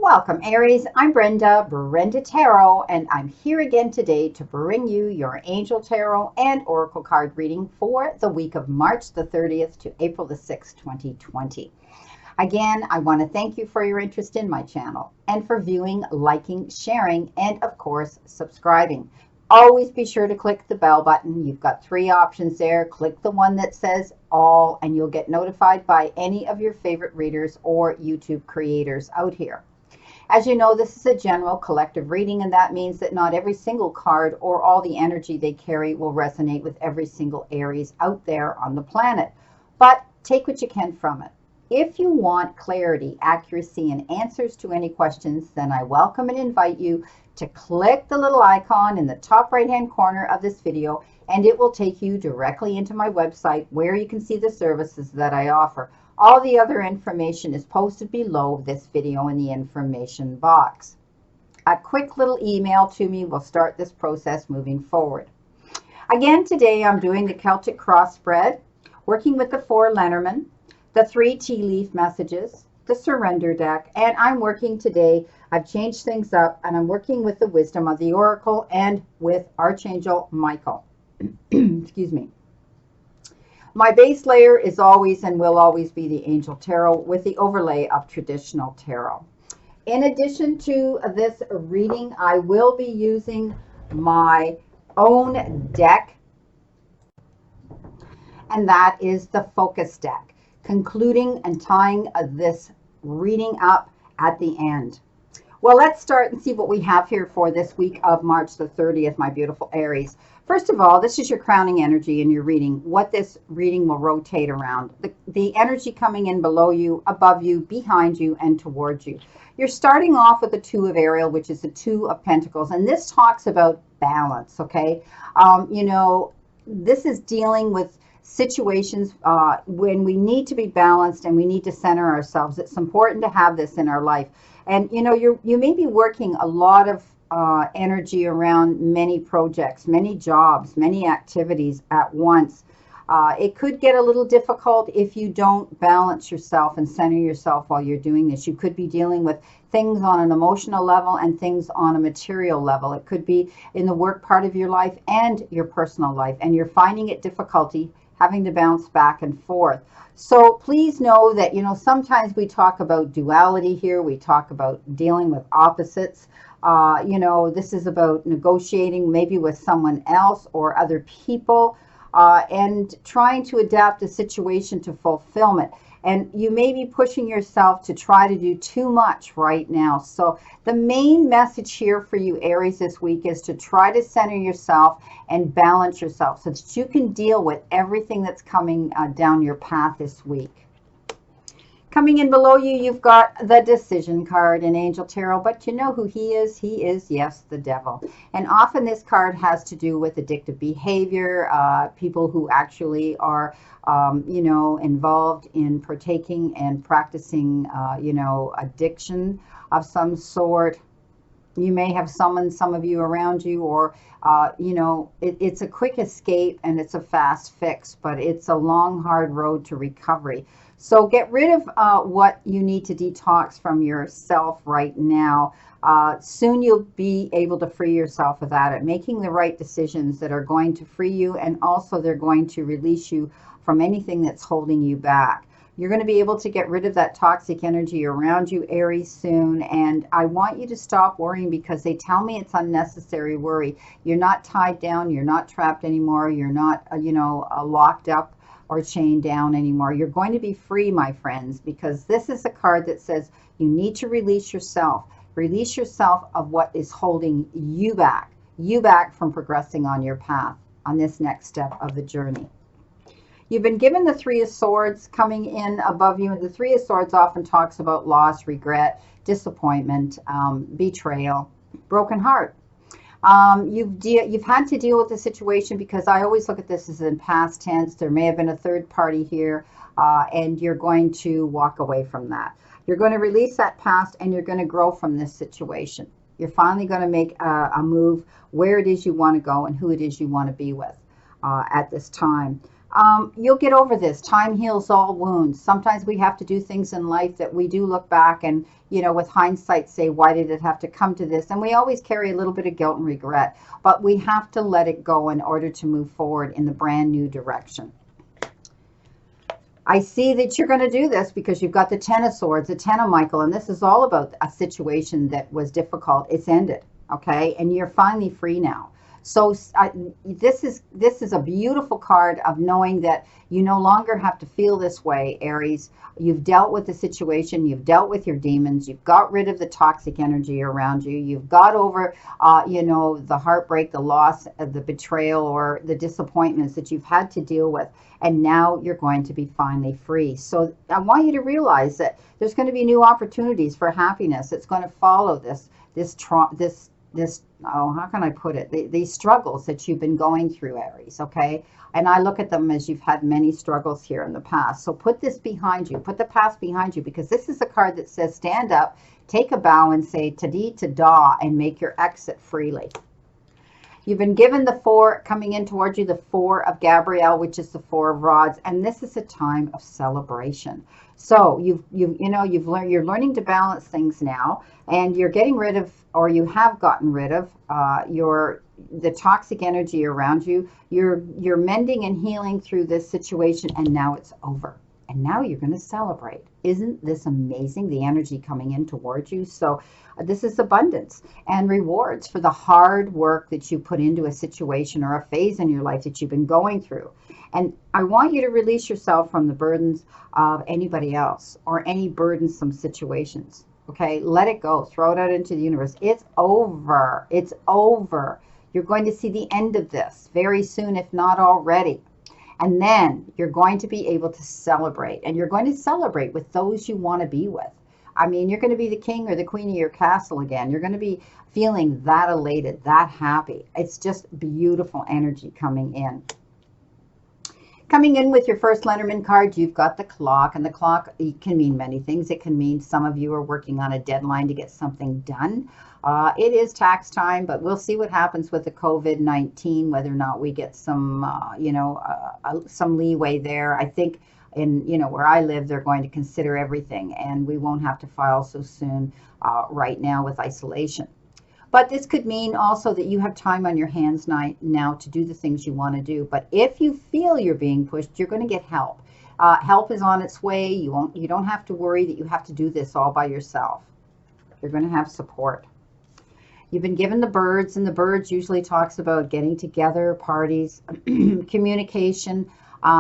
Welcome, Aries. I'm Brenda Tarot, and I'm here again today to bring you your Angel Tarot and Oracle card reading for the week of March the 30th to April the 6th, 2020. Again, I want to thank you for your interest in my channel and for viewing, liking, sharing, and of course, subscribing. Always be sure to click the bell button. You've got three options there. Click the one that says all, and you'll get notified by any of your favorite readers or YouTube creators out here. As you know, this is a general collective reading, and that means that not every single card or all the energy they carry will resonate with every single Aries out there on the planet. But take what you can from it. If you want clarity, accuracy, and answers to any questions, then I welcome and invite you to click the little icon in the top right-hand corner of this video, and it will take you directly into my website where you can see the services that I offer. All the other information is posted below this video in the information box. A quick little email to me will start this process moving forward. Again, today I'm doing the Celtic cross spread, working with the 4 Lenormand, the 3 tea leaf messages, the surrender deck, and I'm working today, I've changed things up, and I'm working with the wisdom of the Oracle and with Archangel Michael. Excuse me. My base layer is always and will always be the Angel Tarot with the overlay of traditional tarot. In addition to this reading, I will be using my own deck, and that is the Focus deck, concluding and tying this reading up at the end. Well, let's start and see what we have here for this week of March the 30th, my beautiful Aries. First of all, this is your crowning energy in your reading, what this reading will rotate around. The energy coming in below you, above you, behind you, and towards you. You're starting off with the 2 of Ariel, which is the 2 of Pentacles, and this talks about balance, okay? You know, this is dealing with situations when we need to be balanced and we need to center ourselves. It's important to have this in our life. And, you know, you may be working a lot of energy around many projects, many jobs, many activities at once. It could get a little difficult if you don't balance yourself and center yourself while you're doing this. You could be dealing with things on an emotional level and things on a material level. It could be in the work part of your life and your personal life, and you're finding it difficulty having to bounce back and forth. So please know that, you know, sometimes we talk about duality here. We talk about dealing with opposites. You know, this is about negotiating maybe with someone else or other people and trying to adapt the situation to fulfillment. And you may be pushing yourself to try to do too much right now. So the main message here for you, Aries, this week is to try to center yourself and balance yourself so that you can deal with everything that's coming down your path this week. Coming in below you, you've got the Decision card in Angel Tarot, but you know who he is? He is, yes, the devil. And often this card has to do with addictive behavior, people who actually are, you know, involved in partaking and practicing, you know, addiction of some sort. You may have summoned some of you around you, or, you know, it's a quick escape and it's a fast fix, but it's a long, hard road to recovery. So get rid of what you need to detox from yourself right now. Soon you'll be able to free yourself without it, making the right decisions that are going to free you, and also they're going to release you from anything that's holding you back. You're going to be able to get rid of that toxic energy around you, Aries, soon. And I want you to stop worrying, because they tell me it's unnecessary worry. You're not tied down. You're not trapped anymore. You're not, you know, locked up or chained down anymore. You're going to be free, my friends, because this is a card that says you need to release yourself. Release yourself of what is holding you back from progressing on your path, on this next step of the journey. You've been given the 3 of Swords coming in above you, and the 3 of Swords often talks about loss, regret, disappointment, betrayal, broken heart. You've had to deal with the situation, because I always look at this as in past tense. There may have been a third party here, and you're going to walk away from that. You're going to release that past, and you're going to grow from this situation. You're finally going to make a move where it is you want to go and who it is you want to be with at this time. You'll get over this. Time heals all wounds. Sometimes we have to do things in life that we do look back and, you know, with hindsight say, why did it have to come to this? And we always carry a little bit of guilt and regret, but we have to let it go in order to move forward in the brand new direction. I see that you're going to do this because you've got the Ten of Swords, the Ten of Michael, and this is all about a situation that was difficult. It's ended, okay? And you're finally free now. So this is a beautiful card of knowing that you no longer have to feel this way, Aries. You've dealt with the situation. You've dealt with your demons. You've got rid of the toxic energy around you. You've got over, you know, the heartbreak, the loss, the betrayal, or the disappointments that you've had to deal with. And now you're going to be finally free. So I want you to realize that there's going to be new opportunities for happiness. It's going to follow this, oh, how can I put it? These struggles that you've been going through, Aries, okay? And I look at them as you've had many struggles here in the past. So put this behind you. Put the past behind you, because this is a card that says stand up, take a bow, and say ta-dee ta-da, and make your exit freely. You've been given the four coming in towards you, the Four of Gabrielle, which is the Four of Rods, and this is a time of celebration. So you're learning to balance things now, and you're getting rid of, or you have gotten rid of, the toxic energy around you. You're mending and healing through this situation, and now it's over. And now you're going to celebrate. Isn't this amazing, the energy coming in towards you? So this is abundance and rewards for the hard work that you put into a situation or a phase in your life that you've been going through. And I want you to release yourself from the burdens of anybody else or any burdensome situations. Okay, let it go. Throw it out into the universe. It's over. It's over. You're going to see the end of this very soon, if not already. And then you're going to be able to celebrate. And you're going to celebrate with those you want to be with. I mean, you're going to be the king or the queen of your castle again. You're going to be feeling that elated, that happy. It's just beautiful energy coming in. Coming in with your first Lenormand card, you've got the clock. And the clock, it can mean many things. It can mean some of you are working on a deadline to get something done. It is tax time, but we'll see what happens with the COVID-19, whether or not we get some, some leeway there. I think in, where I live, they're going to consider everything, and we won't have to file so soon right now with isolation. But this could mean also that you have time on your hands now to do the things you want to do. But if you feel you're being pushed, you're going to get help. Help is on its way. You don't have to worry that you have to do this all by yourself. You're going to have support. You've been given the birds, and the birds usually talks about getting together, parties, communication,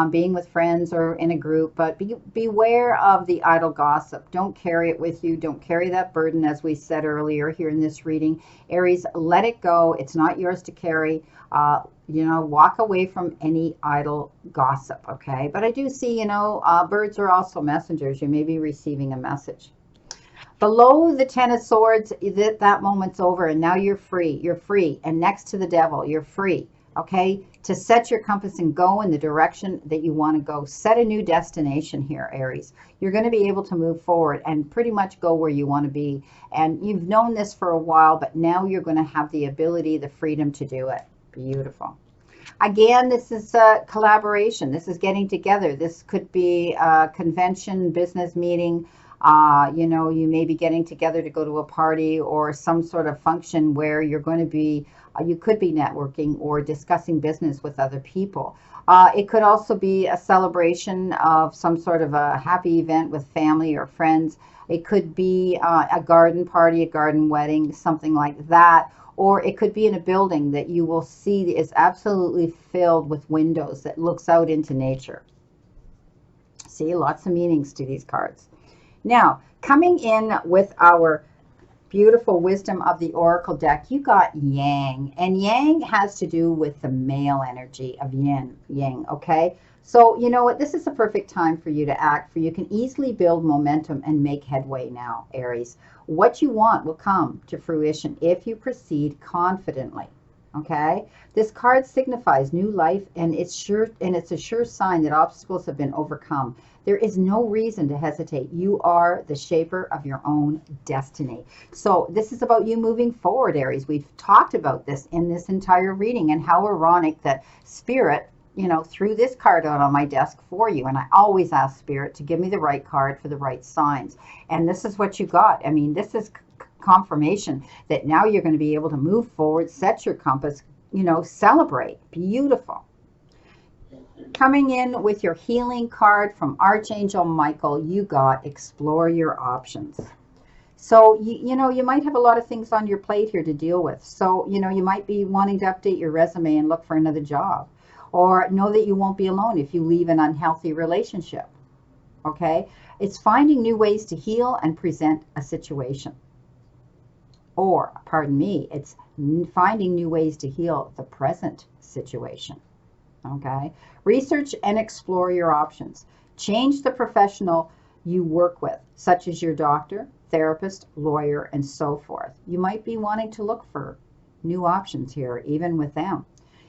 being with friends or in a group. But beware of the idle gossip. Don't carry it with you. Don't carry that burden, as we said earlier here in this reading. Aries, let it go. It's not yours to carry. Walk away from any idle gossip, okay? But I do see, birds are also messengers. You may be receiving a message. Below the Ten of Swords, that moment's over, and now you're free. You're free. And next to the Devil, you're free, okay, to set your compass and go in the direction that you want to go. Set a new destination here, Aries. You're going to be able to move forward and pretty much go where you want to be. And you've known this for a while, but now you're going to have the ability, the freedom to do it. Beautiful. Again, this is a collaboration. This is getting together. This could be a convention, business meeting. You may be getting together to go to a party or some sort of function where you're going to be, you could be networking or discussing business with other people. It could also be a celebration of some sort of a happy event with family or friends. It could be a garden party, a garden wedding, something like that. Or it could be in a building that you will see is absolutely filled with windows that looks out into nature. See, lots of meanings to these cards. Now, coming in with our beautiful Wisdom of the Oracle deck, you got Yang. And Yang has to do with the male energy of Yang, okay? So, you know what? This is the perfect time for you to act, for you can easily build momentum and make headway now, Aries. What you want will come to fruition if you proceed confidently, okay? This card signifies new life, and it's a sure sign that obstacles have been overcome. There is no reason to hesitate. You are the shaper of your own destiny. So this is about you moving forward, Aries. We've talked about this in this entire reading, and how ironic that Spirit threw this card out on my desk for you. And I always ask Spirit to give me the right card for the right signs. And this is what you got. I mean, this is confirmation that now you're going to be able to move forward, set your compass, celebrate. Beautiful. Coming in with your healing card from Archangel Michael, you got explore your options. So, you might have a lot of things on your plate here to deal with. So, you might be wanting to update your resume and look for another job. Or know that you won't be alone if you leave an unhealthy relationship. Okay? It's finding new ways to heal and present a situation. Or, pardon me, it's finding new ways to heal the present situation. Okay? Research and explore your options. Change the professional you work with, such as your doctor, therapist, lawyer, and so forth. You might be wanting to look for new options here, even with them.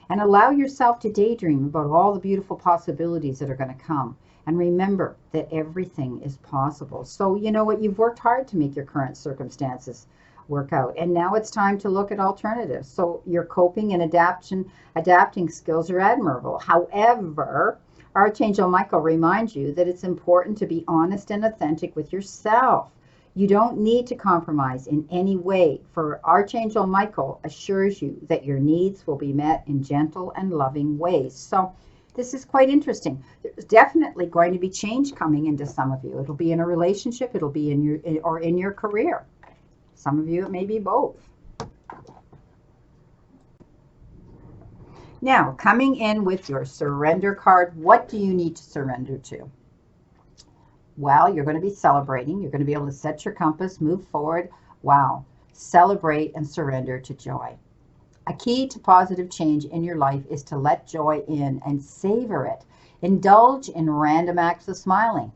And allow yourself to daydream about all the beautiful possibilities that are going to come. And remember that everything is possible. So, you know what? You've worked hard to make your current circumstances work out. And now it's time to look at alternatives. So your coping and adapting skills are admirable. However, Archangel Michael reminds you that it's important to be honest and authentic with yourself. You don't need to compromise in any way, for Archangel Michael assures you that your needs will be met in gentle and loving ways. So this is quite interesting. There's definitely going to be change coming into some of you. It'll be in a relationship, it'll be in your career. Some of you, it may be both. Now, coming in with your surrender card, what do you need to surrender to? Well, you're going to be celebrating. You're going to be able to set your compass, move forward. Wow. Celebrate and surrender to joy. A key to positive change in your life is to let joy in and savor it. Indulge in random acts of smiling.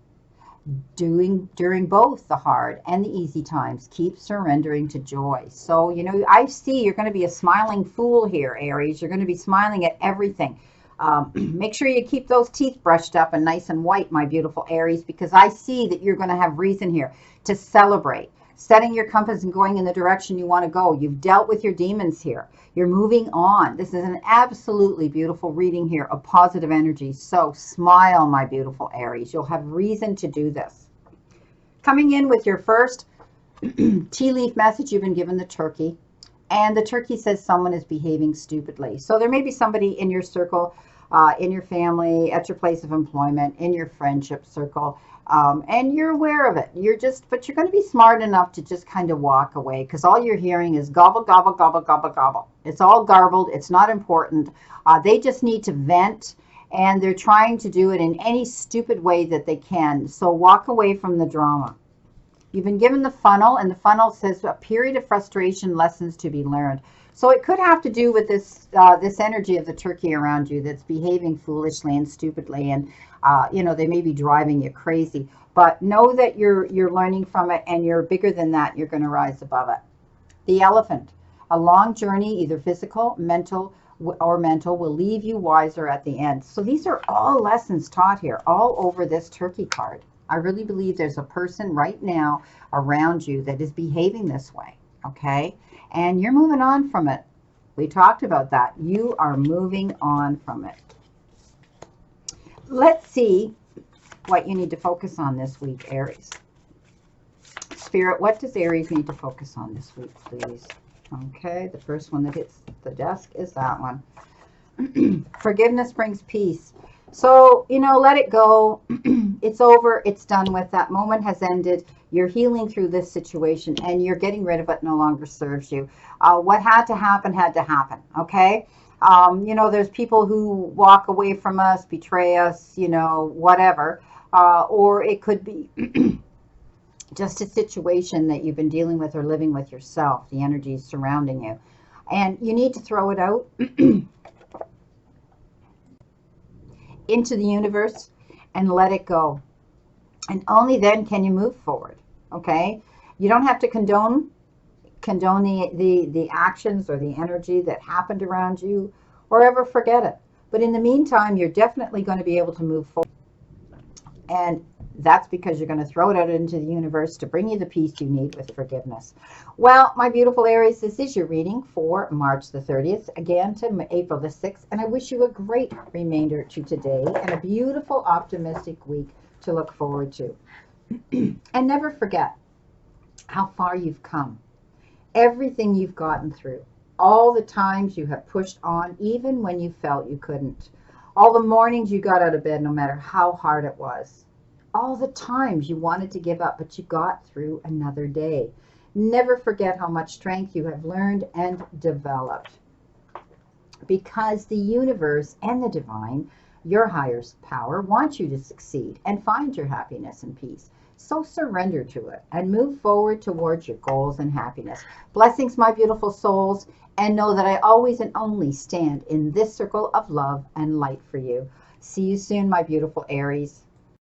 During both the hard and the easy times, keep surrendering to joy. So, I see you're going to be a smiling fool here, Aries. You're going to be smiling at everything. Make sure you keep those teeth brushed up and nice and white, my beautiful Aries, because I see that you're going to have reason here to celebrate. Setting your compass and going in the direction you want to go. You've dealt with your demons here. You're moving on. This is an absolutely beautiful reading here of positive energy. So smile, my beautiful Aries. You'll have reason to do this. Coming in with your first tea leaf message, you've been given the turkey. And the turkey says someone is behaving stupidly. So there may be somebody in your circle, in your family, at your place of employment, in your friendship circle, and you're aware of it. But you're going to be smart enough to just kind of walk away, because all you're hearing is gobble, gobble, gobble, gobble, gobble. It's all garbled. It's not important. They just need to vent, and they're trying to do it in any stupid way that they can. So walk away from the drama. You've been given the funnel, and the funnel says a period of frustration, lessons to be learned. So it could have to do with this energy of the turkey around you that's behaving foolishly and stupidly, and they may be driving you crazy. But know that you're learning from it, and you're bigger than that. You're going to rise above it. The elephant, a long journey, either physical, mental, will leave you wiser at the end. So these are all lessons taught here, all over this turkey card. I really believe there's a person right now around you that is behaving this way, okay? And you're moving on from it. We talked about that. You are moving on from it. Let's see what you need to focus on this week, Aries. Spirit, what does Aries need to focus on this week, please? Okay, the first one that hits the desk is that one. Forgiveness brings peace. So, let it go. It's over. It's done with. That moment has ended. You're healing through this situation, and you're getting rid of it. No longer serves you. What had to happen, okay? There's people who walk away from us, betray us, whatever. Or it could be just a situation that you've been dealing with or living with yourself, the energies surrounding you. And you need to throw it out into the universe and let it go. And only then can you move forward, okay? You don't have to condone the actions or the energy that happened around you, or ever forget it. But in the meantime, you're definitely going to be able to move forward. And That's because you're going to throw it out into the universe to bring you the peace you need with forgiveness. Well, my beautiful Aries, this is your reading for March the 30th, again to April the 6th. And I wish you a great remainder to today and a beautiful, optimistic week to look forward to. And never forget how far you've come, everything you've gotten through, all the times you have pushed on, even when you felt you couldn't, all the mornings you got out of bed, no matter how hard it was, all the times you wanted to give up, but you got through another day. Never forget how much strength you have learned and developed, because the universe and the divine, your higher power, wants you to succeed and find your happiness and peace. So surrender to it and move forward towards your goals and happiness. Blessings, my beautiful souls, and know that I always and only stand in this circle of love and light for you. See you soon, my beautiful Aries.